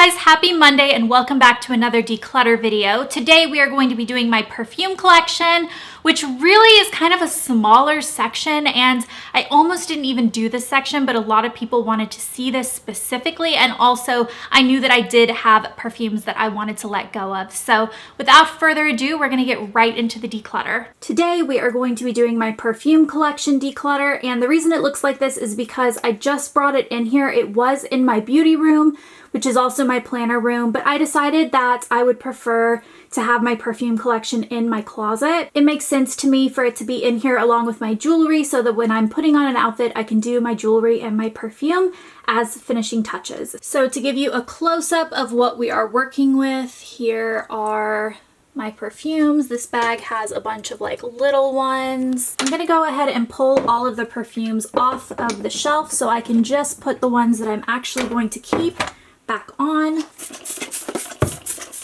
guys, happy Monday and welcome back to another declutter video. Today we are going to be doing my perfume collection, which really is kind of a smaller section, and I almost didn't even do this section, but a lot of people wanted to see this specifically, and also I knew that I did have perfumes that I wanted to let go of. So without further ado, we're going to get right into the declutter. Today we are going to be doing my perfume collection declutter, and the reason it looks like this is because I just brought it in here. It was in my beauty room, which is also my planner room, but I decided that I would prefer to have my perfume collection in my closet. It makes sense to me for it to be in here along with my jewelry so that when I'm putting on an outfit, I can do my jewelry and my perfume as finishing touches. So to give you a close-up of what we are working with, here are my perfumes. This bag has a bunch of like little ones. I'm gonna go ahead and pull all of the perfumes off of the shelf so I can just put the ones that I'm actually going to keep back on.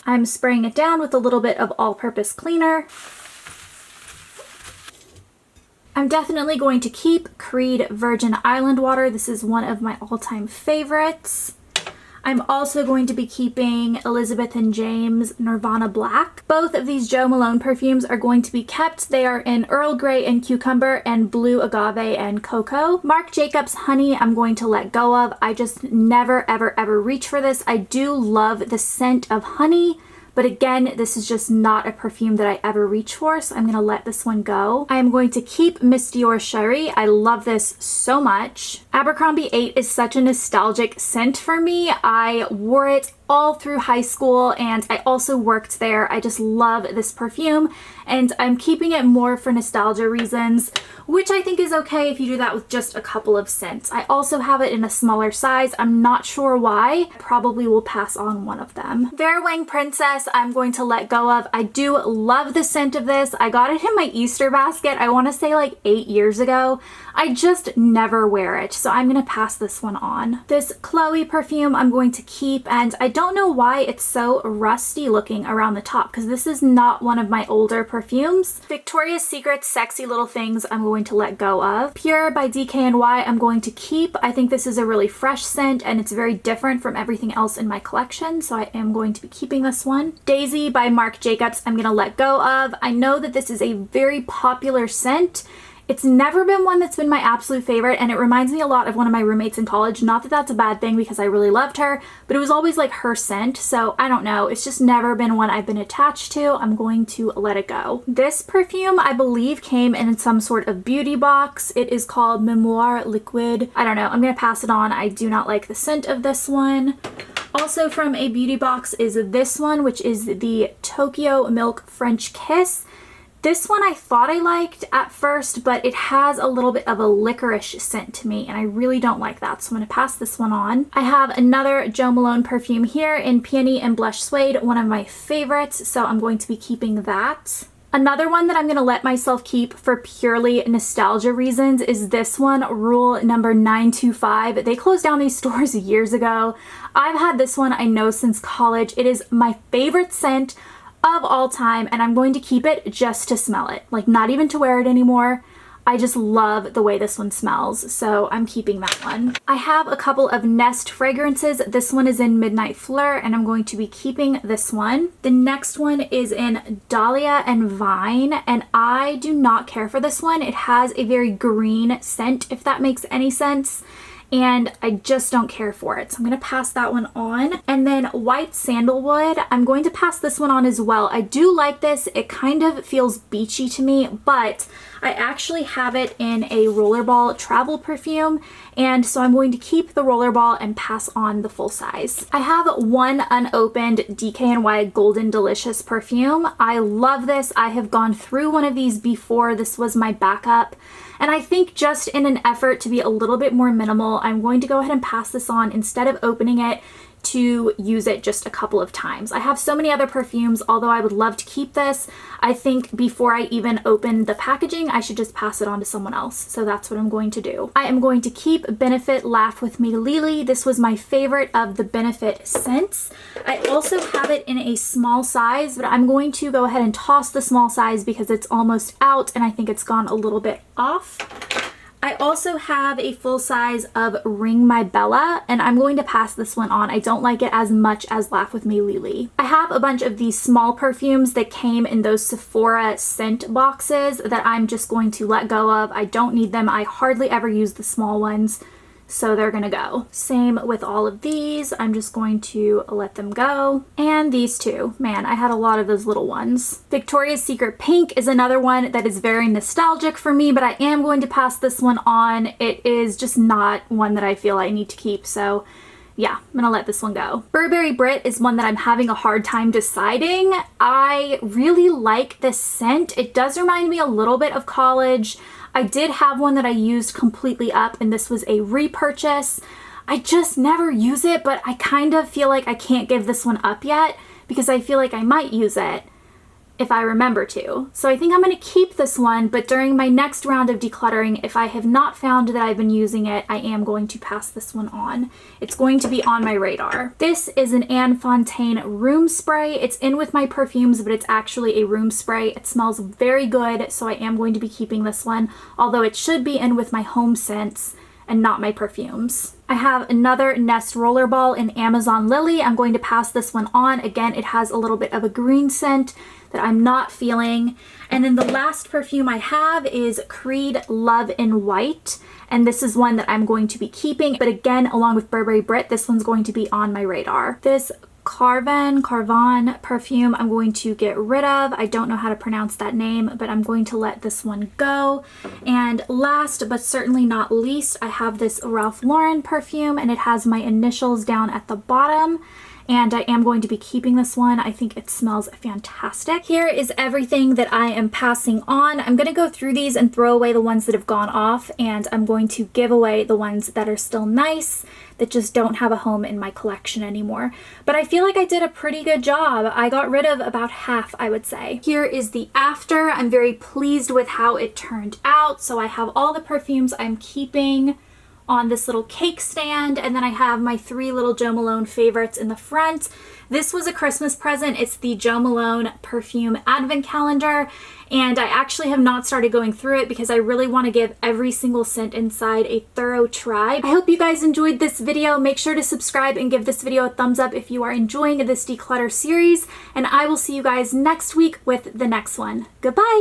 I'm spraying it down with a little bit of all-purpose cleaner. I'm definitely going to keep Creed Virgin Island Water. This is one of my all-time favorites. I'm also going to be keeping Elizabeth & James Nirvana Black. Both of these Jo Malone perfumes are going to be kept. They are in Earl Grey and Cucumber and Blue Agave and Cocoa. Marc Jacobs Honey I'm going to let go of. I just never ever reach for this. I do love the scent of honey, but again, this is just not a perfume that I ever reach for, so I'm going to let this one go. I am going to keep Miss Dior Cherie. I love this so much. Abercrombie 8 is such a nostalgic scent for me. I wore it all through high school and I also worked there. I just love this perfume and I'm keeping it more for nostalgia reasons, which I think is okay if you do that with just a couple of scents. I also have it in a smaller size. I'm not sure why. Probably will pass on one of them. Vera Wang Princess I'm going to let go of. I do love the scent of this. I got it in my Easter basket, I want to say like 8 years ago. I just never wear it, so I'm going to pass this one on. This Chloe perfume I'm going to keep, and I don't know why it's so rusty looking around the top because this is not one of my older perfumes. Victoria's Secret Sexy Little Things I'm going to let go of. Pure by DKNY I'm going to keep. I think this is a really fresh scent and it's very different from everything else in my collection, so I am going to be keeping this one. Daisy by Marc Jacobs I'm going to let go of. I know that this is a very popular scent. It's never been one that's been my absolute favorite, and it reminds me a lot of one of my roommates in college. Not that that's a bad thing because I really loved her, but it was always like her scent, so I don't know. It's just never been one I've been attached to. I'm going to let it go. This perfume, I believe, came in some sort of beauty box. It is called Memoir Liquid. I don't know. I'm going to pass it on. I do not like the scent of this one. Also from a beauty box is this one, which is the Tokyo Milk French Kiss. This one I thought I liked at first, but it has a little bit of a licorice scent to me, and I really don't like that, so I'm going to pass this one on. I have another Jo Malone perfume here in Peony and Blush Suede, one of my favorites, so I'm going to be keeping that. Another one that I'm going to let myself keep for purely nostalgia reasons is this one, Rule number 925. They closed down these stores years ago. I've had this one, I know, since college. It is my favorite scent of all time, and I'm going to keep it just to smell it, like not even to wear it anymore. I just love the way this one smells, so I'm keeping that one. I have a couple of Nest fragrances. This one is in Midnight Fleur, and I'm going to be keeping this one. The next one is in Dahlia and Vine, and I do not care for this one. It has a very green scent, if that makes any sense, and I just don't care for it, so I'm going to pass that one on. And then White Sandalwood, I'm going to pass this one on as well. I do like this. It kind of feels beachy to me, but I actually have it in a Rollerball travel perfume, and so I'm going to keep the Rollerball and pass on the full size. I have one unopened DKNY Golden Delicious perfume. I love this. I have gone through one of these before. This was my backup. And I think just in an effort to be a little bit more minimal, I'm going to go ahead and pass this on instead of opening it to use it just a couple of times. I have so many other perfumes, although I would love to keep this. I think before I even open the packaging, I should just pass it on to someone else. So that's what I'm going to do. I am going to keep Benefit Laugh With Me Lily. This was my favorite of the Benefit scents. I also have it in a small size, but I'm going to go ahead and toss the small size because it's almost out and I think it's gone a little bit off. I also have a full size of Ring My Bella, and I'm going to pass this one on. I don't like it as much as Laugh With Me Lily. I have a bunch of these small perfumes that came in those Sephora scent boxes that I'm just going to let go of. I don't need them. I hardly ever use the small ones, so they're gonna go. Same with all of these. I'm just going to let them go. And these two. Man, I had a lot of those little ones. Victoria's Secret Pink is another one that is very nostalgic for me, but I am going to pass this one on. It is just not one that I feel I need to keep, so yeah, I'm gonna let this one go. Burberry Brit is one that I'm having a hard time deciding. I really like this scent. It does remind me a little bit of college. I did have one that I used completely up, and this was a repurchase. I just never use it, but I kind of feel like I can't give this one up yet because I feel like I might use it if I remember to. So I think I'm gonna keep this one, but during my next round of decluttering, if I have not found that I've been using it, I am going to pass this one on. It's going to be on my radar. This is an Anne Fontaine room spray. It's in with my perfumes, but it's actually a room spray. It smells very good, so I am going to be keeping this one, although it should be in with my home scents and not my perfumes. I have another Nest Rollerball in Amazon Lily. I'm going to pass this one on. Again, it has a little bit of a green scent that I'm not feeling. And then the last perfume I have is Creed Love in White. And this is one that I'm going to be keeping. But again, along with Burberry Brit, this one's going to be on my radar. This Carvan perfume I'm going to get rid of. I don't know how to pronounce that name, but I'm going to let this one go. And last but certainly not least, I have this Ralph Lauren perfume, and it has my initials down at the bottom. And I am going to be keeping this one. I think it smells fantastic. Here is everything that I am passing on. I'm going to go through these and throw away the ones that have gone off, and I'm going to give away the ones that are still nice, that just don't have a home in my collection anymore. But I feel like I did a pretty good job. I got rid of about half, I would say. Here is the after. I'm very pleased with how it turned out. So I have all the perfumes I'm keeping on this little cake stand, and then I have my 3 little Jo Malone favorites in the front. This was a Christmas present. It's the Jo Malone Perfume Advent Calendar, and I actually have not started going through it because I really want to give every single scent inside a thorough try. I hope you guys enjoyed this video. Make sure to subscribe and give this video a thumbs up if you are enjoying this declutter series, and I will see you guys next week with the next one. Goodbye!